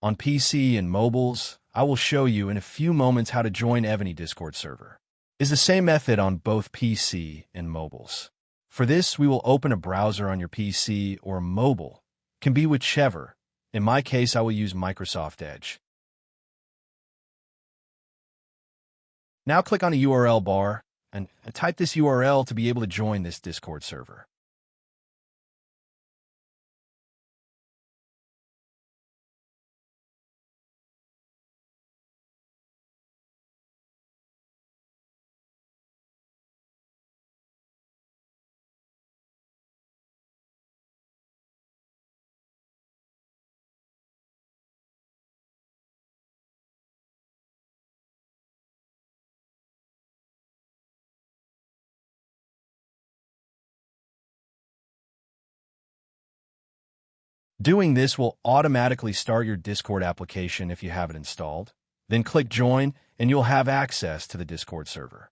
On PC and mobiles, I will show you in a few moments how to join Evony Discord server. It's the same method on both PC and mobiles. For this, we will open a browser on your PC or mobile. Can be whichever. In my case, I will use Microsoft Edge. Now click on the URL bar and type this URL to be able to join this Discord server. Doing this will automatically start your Discord application if you have it installed. Then click Join, and you'll have access to the Discord server.